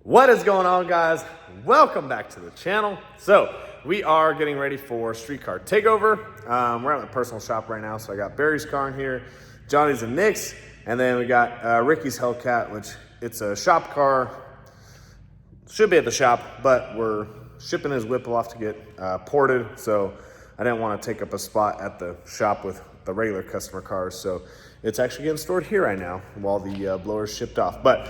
What is going on, guys? Welcome back to the channel. So we are getting ready for streetcar takeover. We're at my personal shop right now. So I got Barry's car in here, Johnny's and Nick's, and then we got Ricky's Hellcat, which it's a shop car. Should be at the shop, but we're shipping his Whipple off to get ported. So I didn't want to take up a spot at the shop with the regular customer cars. So it's actually getting stored here right now while the blower's shipped off. But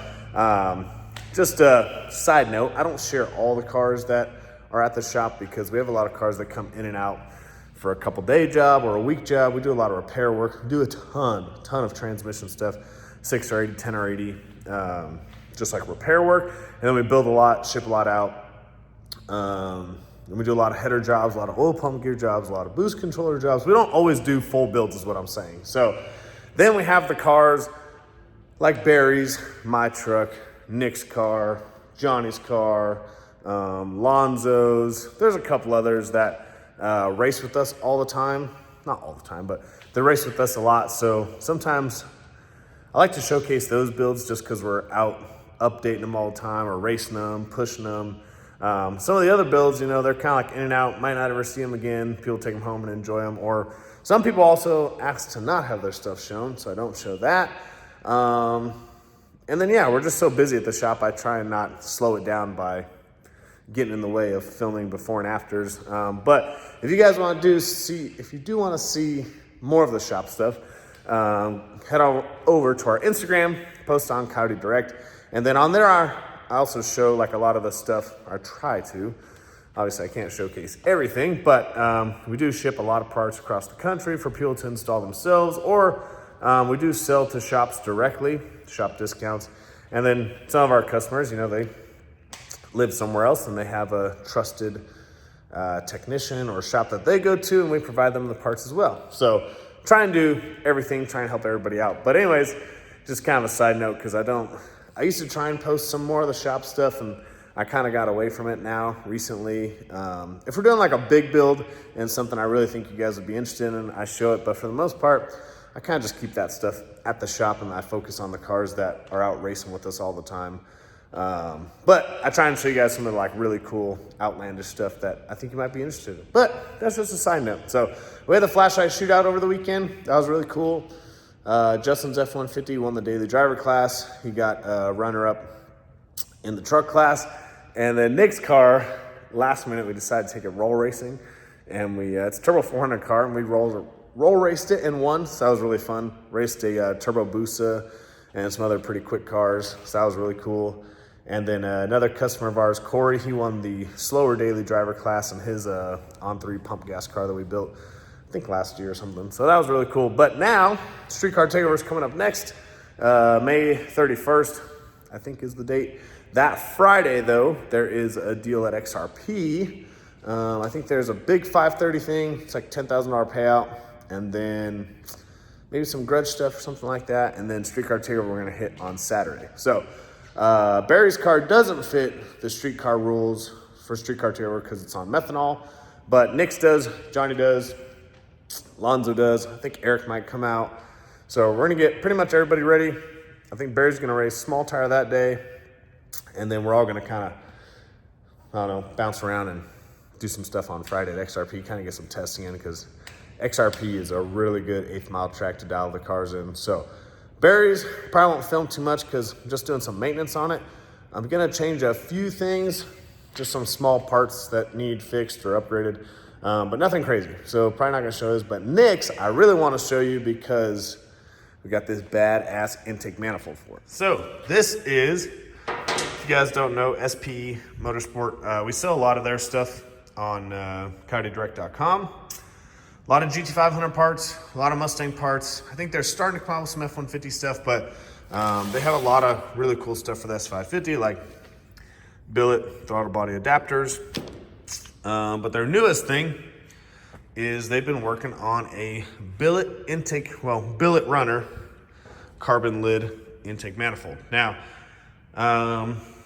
just a side note, I don't share all the cars that are at the shop because we have a lot of cars that come in and out for a couple day job or a week job. We do a lot of repair work. We do a ton of transmission stuff, 6 or 80, 10 or 80, just like repair work. And then we build a lot, ship a lot out. And we do a lot of header jobs, a lot of oil pump gear jobs, a lot of boost controller jobs. We don't always do full builds is what I'm saying. So then we have the cars like Barry's, my truck, Nick's car, Johnny's car, Lonzo's. There's a couple others that race with us all the time. Not all the time, but they race with us a lot. So sometimes I like to showcase those builds just because we're out updating them all the time or racing them, pushing them. Some of the other builds, you know, they're kind of like in and out, might not ever see them again. People take them home and enjoy them. Or some people also ask to not have their stuff shown, so I don't show that. And then, yeah, we're just so busy at the shop, I try and not slow it down by getting in the way of filming before and afters. But if you guys want to if you do want to see more of the shop stuff, head on over to our Instagram, post on Coyote Direct. And then on there, I also show like a lot of the stuff, I try to. Obviously, I can't showcase everything, but we do ship a lot of parts across the country for people to install themselves, or we do sell to shops directly, shop discounts. And then some of our customers, you know, they live somewhere else and they have a trusted technician or shop that they go to, and we provide them the parts as well. So try and do everything, try and help everybody out. But anyways, just kind of a side note, because I used to try and post some more of the shop stuff, and I kind of got away from it now recently. If we're doing like a big build and something I really think you guys would be interested in, I show it. But for the most part, I kind of just keep that stuff at the shop, and I focus on the cars that are out racing with us all the time. But I try and show you guys some of the like really cool outlandish stuff that I think you might be interested in. But that's just a side note. So we had the flashlight shootout over the weekend. That was really cool. Justin's S550 won the daily driver class. He got a runner-up in the truck class. And then Nick's car, last minute, we decided to take it roll racing. And it's a Turbo 400 car, and we roll raced it and won, so that was really fun. Raced a Turbo Busa and some other pretty quick cars, so that was really cool. And then another customer of ours, Corey, he won the slower daily driver class in his on-3 pump gas car that we built, I think last year or something. So that was really cool. But now, Streetcar Takeover is coming up next, May 31st, I think is the date. That Friday, though, there is a deal at XRP. I think there's a big 530 thing. It's like $10,000 payout. And then maybe some grudge stuff or something like that. And then Streetcar Takeover we're gonna hit on Saturday. So Barry's car doesn't fit the streetcar rules for Streetcar Takeover because it's on methanol. But Nick's does, Johnny does, Lonzo does. I think Eric might come out. So we're gonna get pretty much everybody ready. I think Barry's gonna race small tire that day. And then we're all gonna kind of, I don't know, bounce around and do some stuff on Friday at XRP, kind of get some testing in, because XRP is a really good 8th mile track to dial the cars in. So Barry's probably won't film too much because I'm just doing some maintenance on it. I'm gonna change a few things, just some small parts that need fixed or upgraded, but nothing crazy. So probably not gonna show this, but Nick's, I really wanna show you because we got this badass intake manifold for it. So this is, if you guys don't know, SPE Motorsport. We sell a lot of their stuff on CoyoteDirect.com. A lot of GT500 parts, a lot of Mustang parts. I think they're starting to come out with some F150 stuff, but they have a lot of really cool stuff for the S550, like billet throttle body adapters. But their newest thing is they've been working on a billet runner carbon lid intake manifold. Now,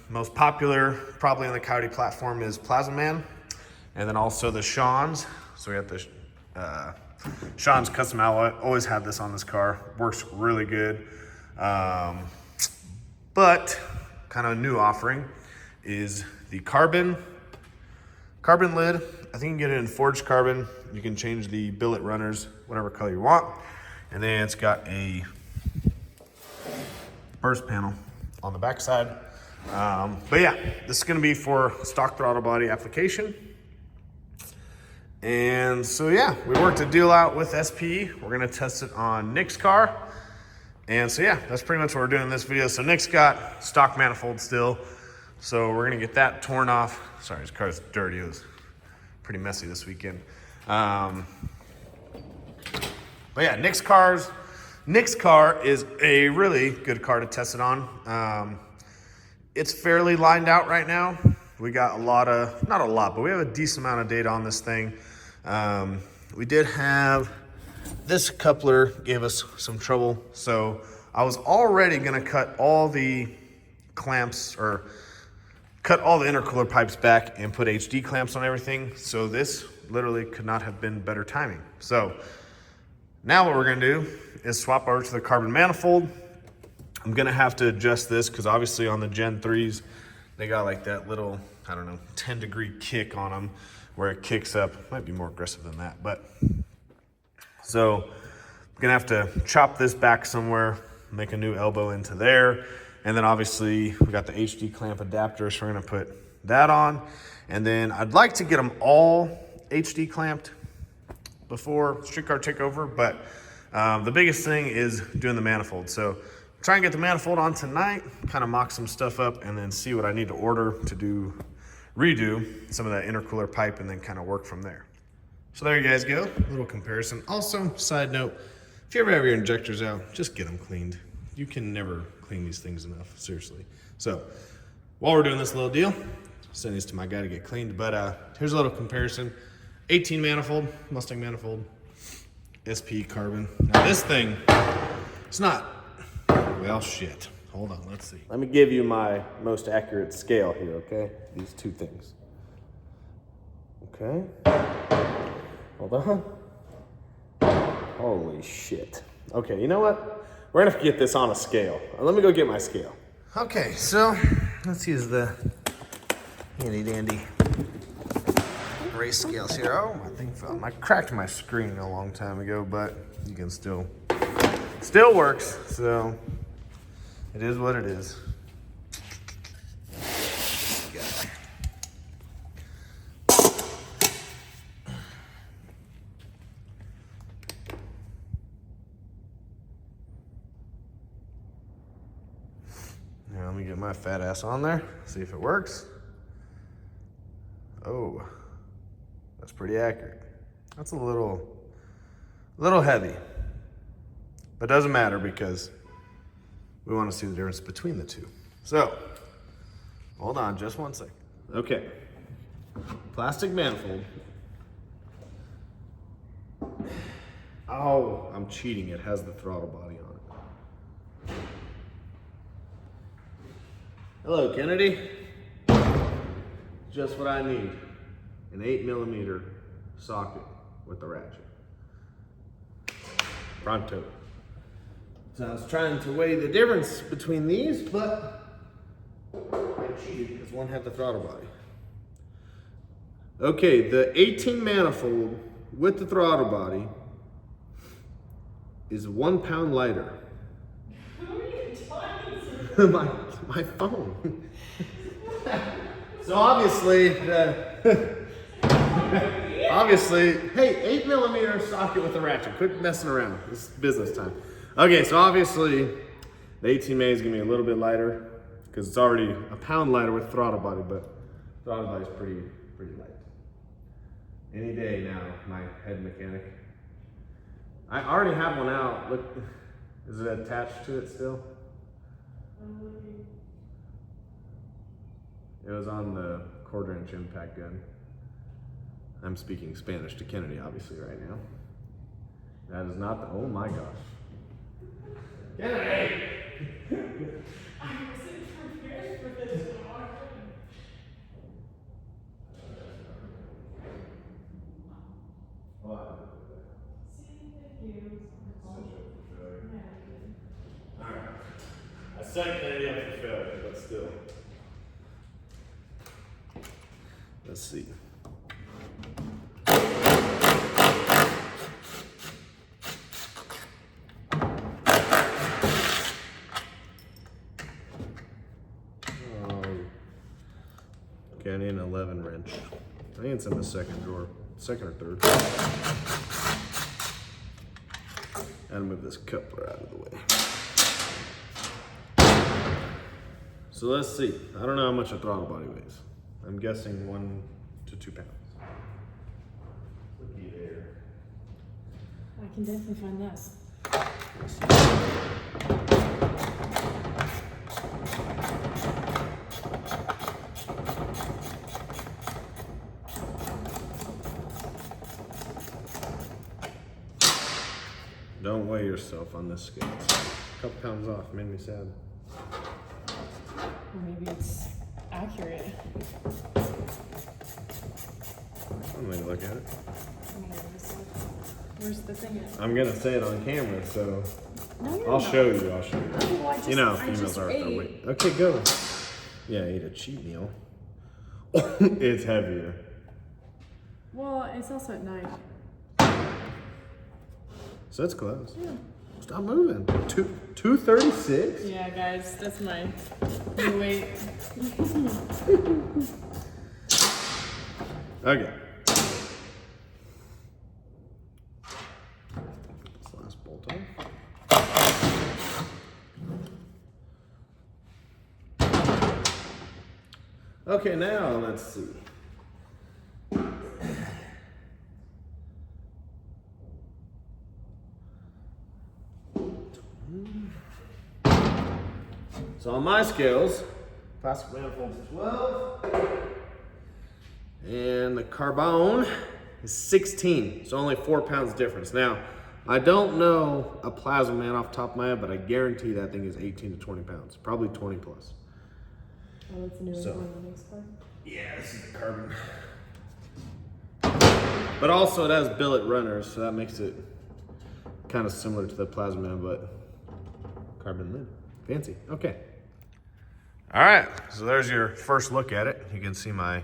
most popular probably on the Coyote platform is Plasma Man, and then also the Sean's. So we have the Sean's custom alloy. Always had this on this car. Works really good. But kind of a new offering is the carbon lid. I think you can get it in forged carbon. You can change the billet runners, whatever color you want. And then it's got a burst panel on the backside. But yeah, this is gonna be for stock throttle body application. And so yeah, we worked a deal out with SPE. We're gonna test it on Nick's car. And so yeah, that's pretty much what we're doing in this video. So Nick's got stock manifold still. So we're gonna get that torn off. Sorry, his car's dirty. It was pretty messy this weekend. But yeah, Nick's car is a really good car to test it on. It's fairly lined out right now. We got not a lot, but we have a decent amount of data on this thing. We did have, this coupler gave us some trouble. So I was already gonna cut all the clamps, or cut all the intercooler pipes back and put HD clamps on everything. So this literally could not have been better timing. So now what we're gonna do is swap over to the carbon manifold. I'm gonna have to adjust this because obviously on the Gen 3s, they got like that little, I don't know, 10-degree kick on them where it kicks up. Might be more aggressive than that, but. So I'm gonna have to chop this back somewhere, make a new elbow into there. And then obviously we got the HD clamp adapter, so we're gonna put that on. And then I'd like to get them all HD clamped before streetcar takeover, but the biggest thing is doing the manifold. So try and get the manifold on tonight, kind of mock some stuff up, and then see what I need to order to redo some of that intercooler pipe, and then kind of work from there. So there you guys go, a little comparison. Also, side note, if you ever have your injectors out, just get them cleaned. You can never clean these things enough, seriously. So while we're doing this little deal, send these to my guy to get cleaned. But here's a little comparison. 18 manifold, Mustang manifold, SPE Carbon. Now this thing, it's not, well, shit. Hold on, let's see. Let me give you my most accurate scale here, okay? These two things. Okay. Hold on. Holy shit. Okay, you know what? We're gonna have to get this on a scale. Let me go get my scale. Okay, so let's use the handy dandy race scales here. Oh, my thing fell. I cracked my screen a long time ago, but you can still works. So it is what it is. Now let me get my fat ass on there, see if it works. Oh, that's pretty accurate. That's a little heavy, but doesn't matter because we want to see the difference between the two. So, hold on just one second. Okay, plastic manifold. Oh, I'm cheating, it has the throttle body on it. Hello, Kennedy. Just what I need. An 8mm socket with the ratchet. Pronto. So I was trying to weigh the difference between these, but I cheated because one had the throttle body. Okay, the 18 manifold with the throttle body is 1 pound lighter. Who are you talking to? my phone. So obviously, hey, 8mm socket with a ratchet. Quit messing around. This is business time. Okay, so obviously the 18 is gonna be a little bit lighter because it's already a pound lighter with throttle body, but throttle body's pretty light. Any day now, my head mechanic. I already have one out. Look, is it attached to it still? It was on the 1/4-inch impact gun. I'm speaking Spanish to Kennedy, obviously, right now. That is not the, oh my gosh. Kennedy! I wasn't prepared for this one. What? See if you. Alright. I set Kennedy up for failure, but still. Let's see. Okay, I need an 11 wrench. I think it's in the second drawer, second or third. And move this coupler out of the way. So let's see. I don't know how much a throttle body weighs. I'm guessing 1 to 2 pounds. Looky there. I can definitely find that. Don't weigh yourself on this scale. It's a couple pounds off. Made me sad. Or maybe it's accurate. I'm gonna look at it. Where's the thing at? I'm gonna say it on camera, so No, you're I'll not. show you. I'll show you. Oh, well, I just, You know, I females just are. ate. Oh, wait. Okay, go. Yeah, eat a cheat meal. It's heavier. Well, it's also at night. So it's close. Yeah. Stop moving. 236. Yeah, guys, that's my new weight. Okay. This last bolt off. Okay, now let's see. So on my scales, plastic manifold is 12, and the carbon is 16. So only 4 pounds difference. Now, I don't know a plasma man off the top of my head, but I guarantee that thing is 18 to 20 pounds, probably 20 plus. Oh, that's a new So- one on the next car. Yeah, this is the carbon. But also it has billet runners, so that makes it kind of similar to the plasma man, but carbon lid. Fancy. Okay. All right, so there's your first look at it. You can see my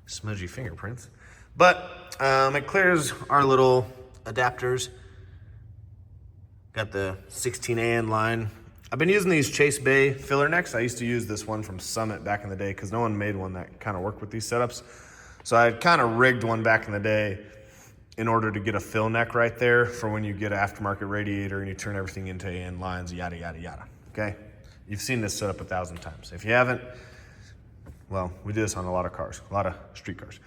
smudgy fingerprints. But it clears our little adapters. Got the 16AN line. I've been using these Chase Bay filler necks. I used to use this one from Summit back in the day because no one made one that kind of worked with these setups. So I kind of rigged one back in the day in order to get a fill neck right there for when you get an aftermarket radiator and you turn everything into AN lines, yada, yada, yada, okay? You've seen this setup 1,000 times. If you haven't, well, we do this on a lot of cars, a lot of street cars.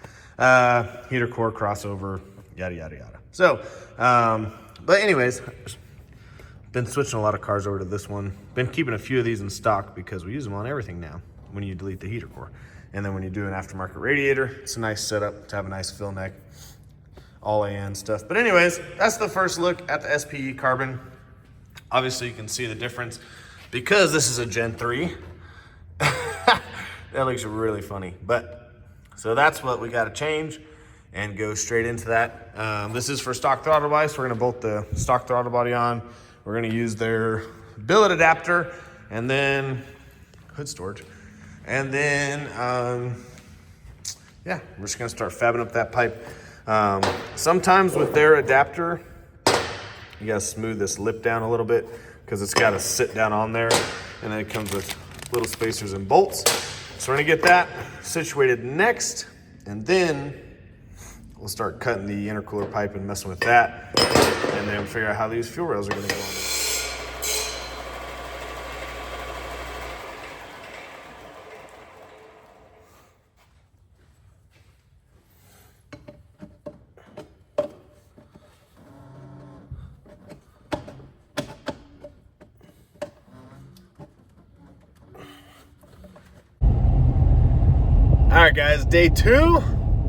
Heater core, crossover, yada, yada, yada. So, but anyways, been switching a lot of cars over to this one. Been keeping a few of these in stock because we use them on everything now when you delete the heater core. And then when you do an aftermarket radiator, it's a nice setup to have a nice fill neck, all AN stuff. But anyways, that's the first look at the SPE Carbon. Obviously you can see the difference because this is a Gen 3. That looks really funny. But so that's what we got to change and go straight into that. This is for stock throttle body, so we're gonna bolt the stock throttle body on. We're gonna use their billet adapter and then hood storage. And then, yeah, we're just gonna start fabbing up that pipe. Sometimes with their adapter, you gotta smooth this lip down a little bit because it's gotta sit down on there. And then it comes with little spacers and bolts. So we're gonna get that situated next. And then we'll start cutting the intercooler pipe and messing with that. And then figure out how these fuel rails are gonna go on. All right, guys, day 2,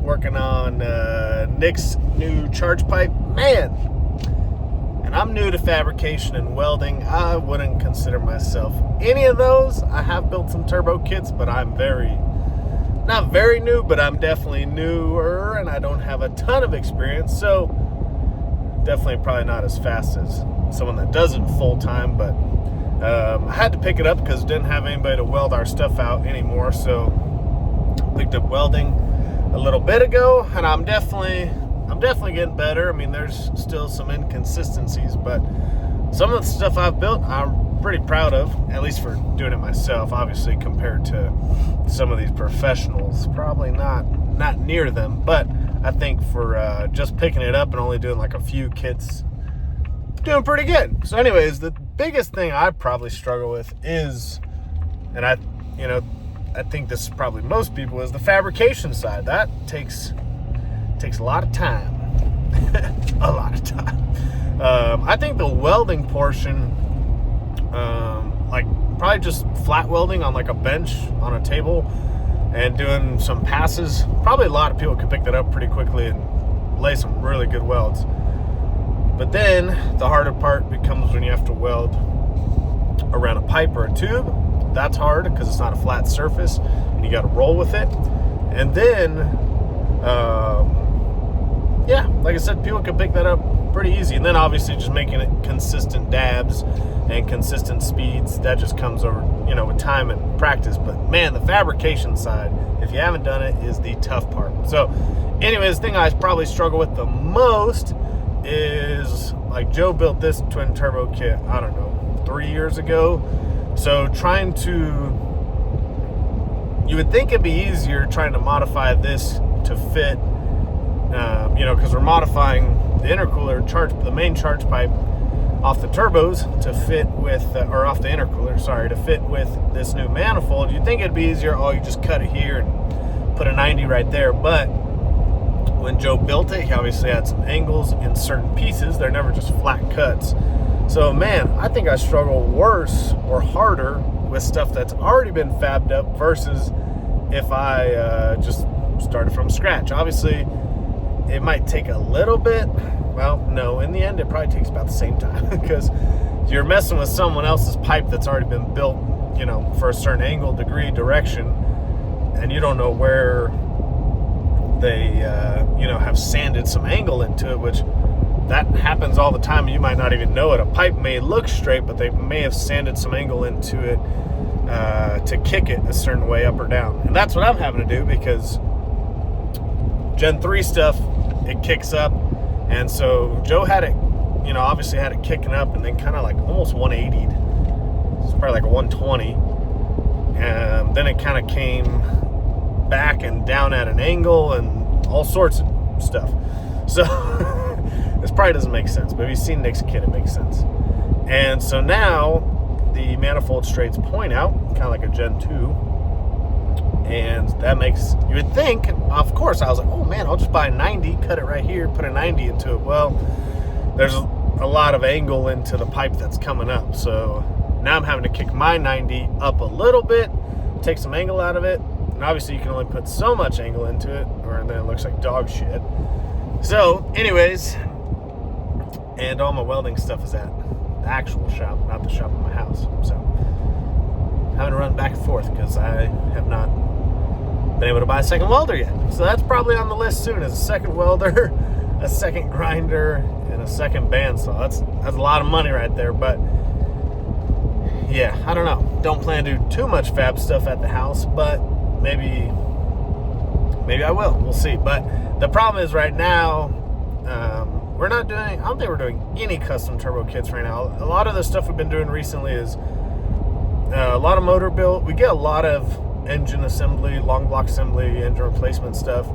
working on Nick's new charge pipe. Man, and I'm new to fabrication and welding. I wouldn't consider myself any of those. I have built some turbo kits, but I'm not very new, but I'm definitely newer, and I don't have a ton of experience, so definitely probably not as fast as someone that does it full-time, but I had to pick it up because didn't have anybody to weld our stuff out anymore, so picked up welding. a little bit ago, and I'm definitely getting better. I mean, there's still some inconsistencies, but some of the stuff I've built, I'm pretty proud of, at least for doing it myself. Obviously, compared to some of these professionals, probably not near them, but I think for just picking it up and only doing like a few kits, doing pretty good. So anyways, the biggest thing I probably struggle with is, and I think this is probably most people, is the fabrication side. That takes a lot of time. A lot of time. I think the welding portion, like probably just flat welding on like a bench on a table and doing some passes, probably a lot of people could pick that up pretty quickly and lay some really good welds. But then the harder part becomes when you have to weld around a pipe or a tube. That's hard because it's not a flat surface and you got to roll with it. And then, yeah, like I said, people can pick that up pretty easy. And then obviously just making it consistent dabs and consistent speeds, that just comes over, with time and practice. But man, the fabrication side, if you haven't done it, is the tough part. So anyways, the thing I probably struggle with the most is, like, Joe built this twin turbo kit, I don't know, 3 years ago. So trying to, you would think it'd be easier trying to modify this to fit, because we're modifying the intercooler the main charge pipe off the turbos to fit with, or off the intercooler, sorry, to fit with this new manifold. You'd think it'd be easier, you just cut it here and put a 90 right there. But when Joe built it, he obviously had some angles in certain pieces. They're never just flat cuts. So man, I think I struggle worse or harder with stuff that's already been fabbed up versus if I just started from scratch. Obviously, it might take a little bit. Well, no, in the end, it probably takes about the same time because you're messing with someone else's pipe that's already been built, for a certain angle, degree, direction, and you don't know where they, have sanded some angle into it, which that happens all the time. You might not even know it. A pipe may look straight, but they may have sanded some angle into it to kick it a certain way up or down. And that's what I'm having to do because Gen 3 stuff, it kicks up. And so Joe had it, obviously had it kicking up and then kind of like almost 180'd. It's probably like a 120. And then it kind of came back and down at an angle and all sorts of stuff. So this probably doesn't make sense, but if you've seen Nick's kit, it makes sense. And so now the manifold straights point out, kind of like a Gen 2. And that makes, you would think, of course, I was like, oh man, I'll just buy a 90, cut it right here, put a 90 into it. Well, there's a lot of angle into the pipe that's coming up. So now I'm having to kick my 90 up a little bit, take some angle out of it. And obviously you can only put so much angle into it, or then it looks like dog shit. So anyways, and all my welding stuff is at the actual shop, not the shop in my house. So I'm having to run back and forth because I have not been able to buy a second welder yet. So that's probably on the list soon, is a second welder, a second grinder, and a second bandsaw. That's a lot of money right there. But yeah, I don't know. Don't plan to do too much fab stuff at the house, but maybe I will. We'll see. But the problem is right now, we're not doing, I don't think we're doing any custom turbo kits right now. A lot of the stuff we've been doing recently is a lot of motor build. We get a lot of engine assembly, long block assembly, engine replacement stuff.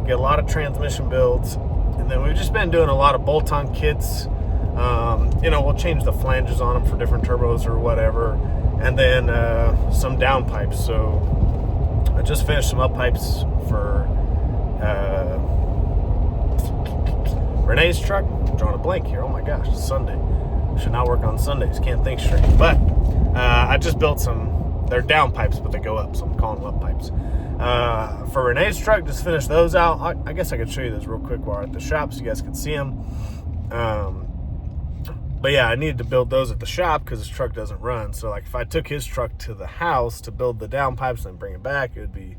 Get a lot of transmission builds. And then we've just been doing a lot of bolt-on kits. We'll change the flanges on them for different turbos or whatever. And then some down pipes. So I just finished some up pipes for Renee's truck. I'm drawing a blank here. Oh my gosh, it's Sunday. Should not work on Sundays. Can't think straight. But I just built some, they're down pipes, but they go up, so I'm calling them up pipes. For Renee's truck, just finished those out. I guess I could show you this real quick while we're at the shop so you guys can see them. But yeah, I needed to build those at the shop because his truck doesn't run. So like if I took his truck to the house to build the down pipes and bring it back, it would be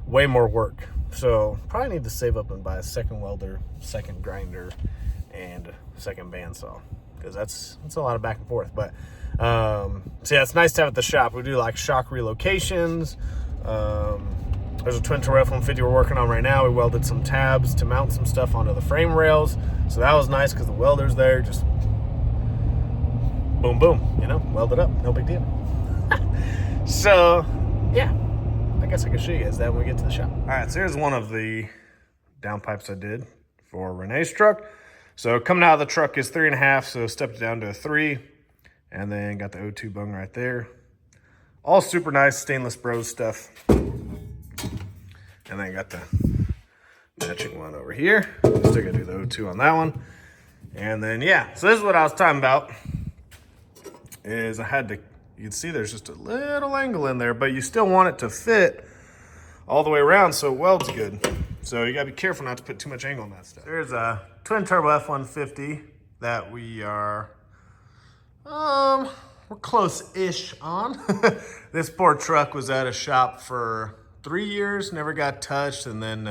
way more work. So probably need to save up and buy a second welder, second grinder, and a second bandsaw, because that's a lot of back and forth. But so yeah, it's nice to have at the shop. We do like shock relocations, There's a twin turbo F-150 we're working on right now. We welded some tabs to mount some stuff onto the frame rails. So that was nice because the welder's there. Just boom, boom, you know, weld it up. No big deal. So, yeah. I guess I can show you guys that when we get to the shop. All right, so here's one of the downpipes I did for Renee's truck. So coming out of the truck is 3.5, so stepped it down to a 3. And then got the O2 bung right there. All super nice stainless bros stuff. And then got the matching one over here. Still gotta do the O2 on that one. And then, yeah, so this is what I was talking about. Is I had to, you can see there's just a little angle in there, but you still want it to fit all the way around so it welds good. So you gotta be careful not to put too much angle on that stuff. There's a twin turbo F-150 that we are, we're close-ish on. This poor truck was at a shop for 3 years, never got touched, and then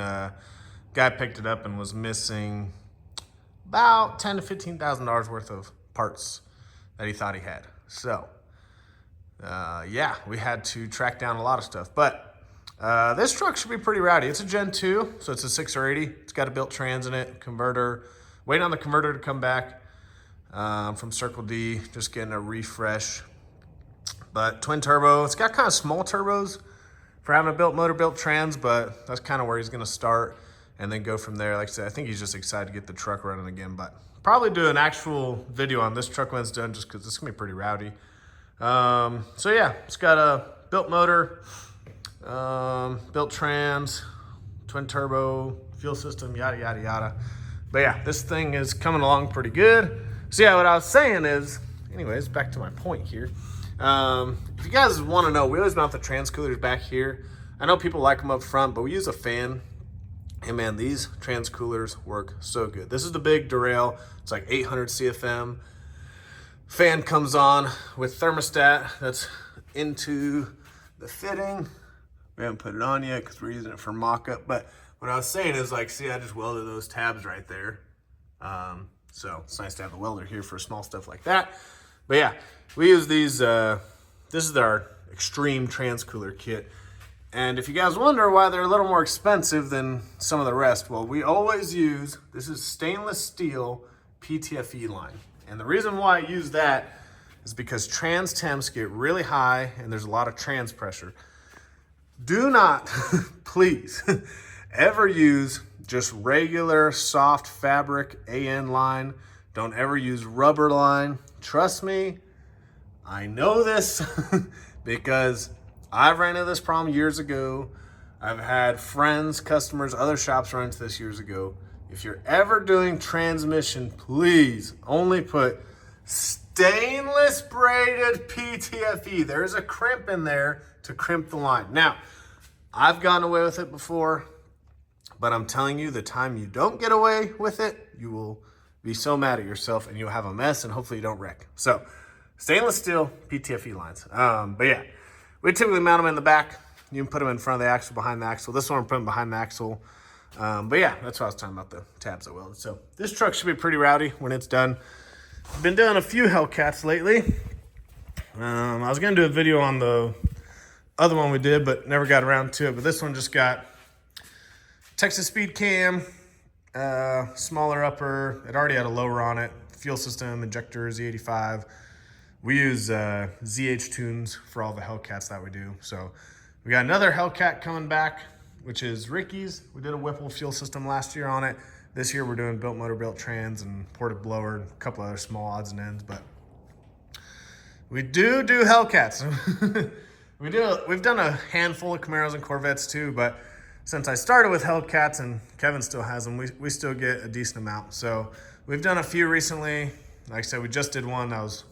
guy picked it up and was missing about $10,000 to $15,000 worth of parts that he thought he had. So, yeah, we had to track down a lot of stuff. But this truck should be pretty rowdy. It's a Gen 2, so it's a 680. It's got a built trans in it, converter. Waiting on the converter to come back from Circle D, just getting a refresh. But twin turbo, it's got kind of small turbos for having a built motor, built trans, but that's kind of where he's gonna start and then go from there. Like I said, I think he's just excited to get the truck running again, but probably do an actual video on this truck when it's done, just because it's gonna be pretty rowdy. So yeah, it's got a built motor, built trans, twin turbo, fuel system, yada, yada, yada. But yeah, this thing is coming along pretty good. So yeah, what I was saying is, anyways, back to my point here. If you guys want to know, we always mount the trans coolers back here. I know people like them up front, but we use a fan. And man, these trans coolers work so good. This is the big derail. It's like 800 CFM. Fan comes on with thermostat that's into the fitting. We haven't put it on yet because we're using it for mock-up. But what I was saying is, like, see, I just welded those tabs right there. So it's nice to have the welder here for small stuff like that. But yeah, we use these, this is our extreme trans cooler kit. And if you guys wonder why they're a little more expensive than some of the rest, well, we always use, this is stainless steel PTFE line. And the reason why I use that is because trans temps get really high and there's a lot of trans pressure. Do not, please, ever use just regular soft fabric AN line. Don't ever use rubber line. Trust me, I know this because I've ran into this problem years ago. I've had friends, customers, other shops run into this years ago. If you're ever doing transmission, please only put stainless braided PTFE. There's a crimp in there to crimp the line. Now, I've gotten away with it before, but I'm telling you, the time you don't get away with it, you will be so mad at yourself and you'll have a mess and hopefully you don't wreck. So stainless steel PTFE lines. But yeah, we typically mount them in the back. You can put them in front of the axle, behind the axle. This one I'm putting behind the axle. But yeah, that's what I was talking about, the tabs I welded. So this truck should be pretty rowdy when it's done. I've been doing a few Hellcats lately. I was gonna do a video on the other one we did, but never got around to it. But this one just got Texas speed cam, smaller upper. It already had a lower on it. Fuel system, injector, Z85. We use ZH tunes for all the Hellcats that we do. So we got another Hellcat coming back, which is Ricky's. We did a Whipple fuel system last year on it. This year we're doing built motor, built trans, and ported blower, and a couple other small odds and ends. But we do Hellcats. We've done a handful of Camaros and Corvettes too, but since I started with Hellcats and Kevin still has them, we still get a decent amount. So we've done a few recently. Like I said, we just did one that was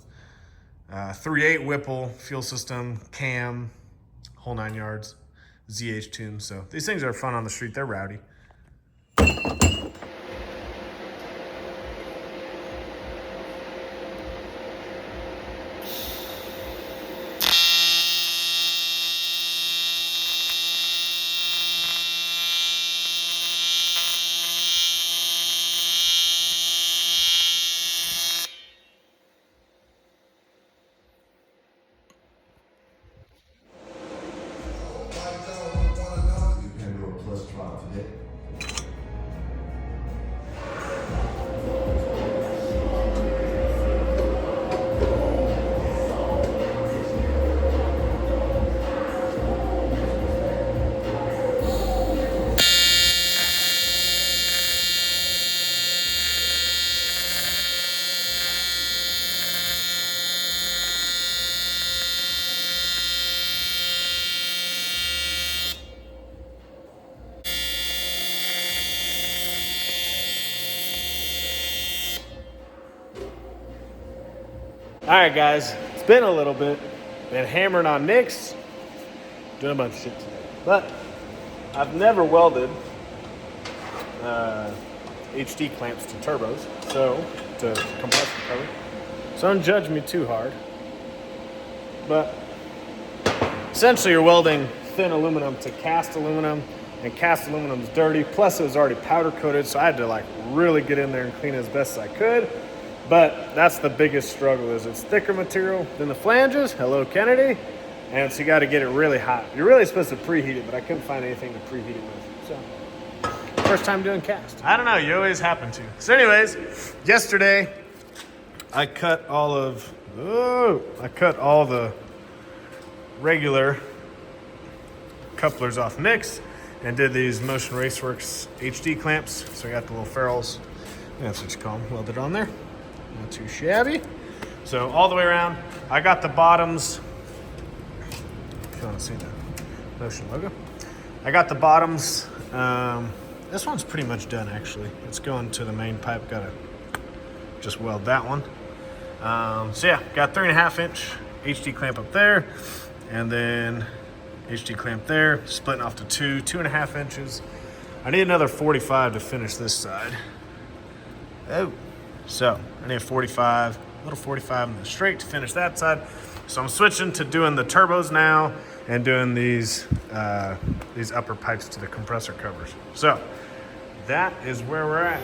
3.8 Whipple fuel system, cam, whole 9 yards, ZH tune. So these things are fun on the street. They're rowdy. All right, guys, it's been a little bit. Been hammering on nicks, doing a bunch of shit today. But I've never welded HD clamps to turbos, so to compressor cover. So don't judge me too hard. But essentially, you're welding thin aluminum to cast aluminum, and cast aluminum's dirty. Plus, it was already powder coated, so I had to like really get in there and clean it as best as I could. But that's the biggest struggle, is it's thicker material than the flanges. Hello, Kennedy. And so you got to get it really hot. You're really supposed to preheat it, but I couldn't find anything to preheat it with. So first time doing cast. I don't know, you always happen to. So anyways, yesterday I cut all the regular couplers off nicks and did these Motion Raceworks HD clamps. So I got the little ferrules, that's what you call them, welded on there. Not too shabby. So all the way around, I got the bottoms. If you want to see the Motion logo, I got the bottoms. This one's pretty much done actually. It's going to the main pipe. Gotta just weld that one. So yeah, got 3.5 inch HD clamp up there, and then HD clamp there, splitting off to 2.5 inches. I need another 45 to finish this side. Oh, so I need a 45, a little 45 in the straight to finish that side. So I'm switching to doing the turbos now and doing these upper pipes to the compressor covers. So that is where we're at.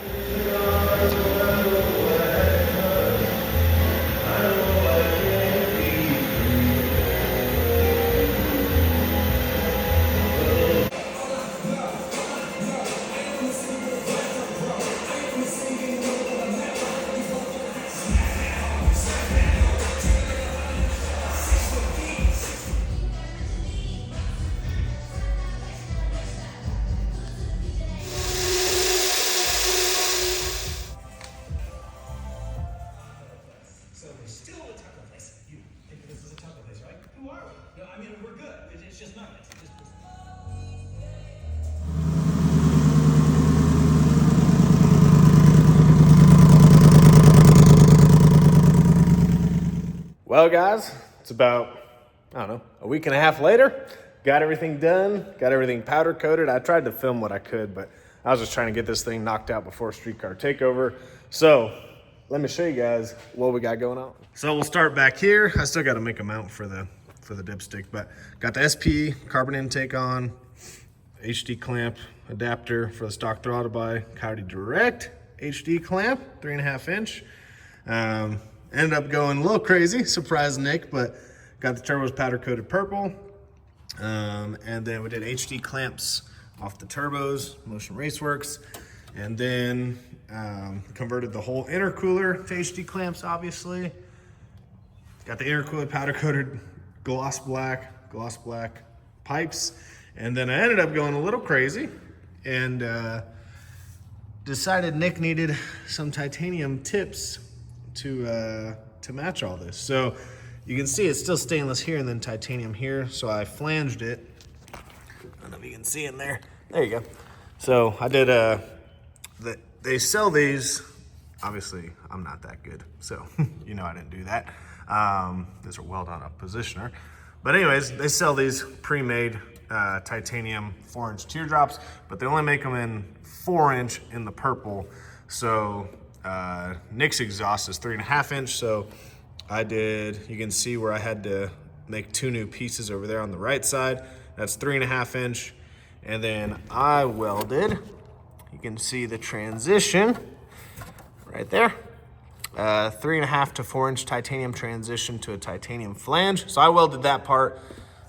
Well, guys, it's about, I don't know, a week and a half later. Got everything done, got everything powder coated. I tried to film what I could, but I was just trying to get this thing knocked out before streetcar takeover. So let me show you guys what we got going on. So we'll start back here. I still got to make a mount for the dipstick, but got the SPE Carbon intake on, HD clamp adapter for the stock throttle by Coyote Direct HD clamp, 3.5 inch. Ended up going a little crazy, surprised Nick, but got the turbos powder coated purple. And then we did HD clamps off the turbos, Motion Raceworks. And then converted the whole intercooler to HD clamps, obviously. Got the intercooler powder coated gloss black pipes. And then I ended up going a little crazy and decided Nick needed some titanium tips to match all this. So you can see it's still stainless here and then titanium here. So I flanged it. I don't know if you can see in there. There you go. So I did they sell these. Obviously, I'm not that good, so you know I didn't do that. These are weld on a positioner. But anyways, they sell these pre-made titanium 4-inch teardrops, but they only make them in 4-inch in the purple. So Nick's exhaust is 3.5 inch. So I did, you can see where I had to make 2 new pieces over there on the right side. That's 3.5 inch. And then I welded, you can see the transition right there. 3.5 to 4-inch titanium transition to a titanium flange. So I welded that part.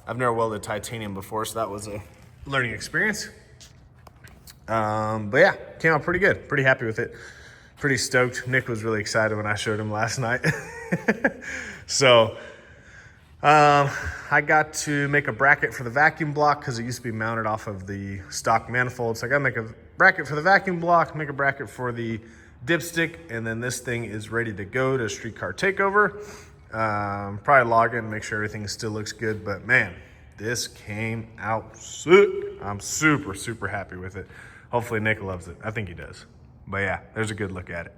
I've never welded titanium before, so that was a learning experience. But yeah, came out pretty good. Pretty happy with it. Pretty stoked. Nick was really excited when I showed him last night. So I got to make a bracket for the vacuum block because it used to be mounted off of the stock manifold. So I got to make a bracket for the vacuum block, make a bracket for the dipstick, and then this thing is ready to go to streetcar takeover. Probably log in, make sure everything still looks good, but man, this came out sick. I'm super, super happy with it. Hopefully Nick loves it. I think he does. But yeah, there's a good look at it.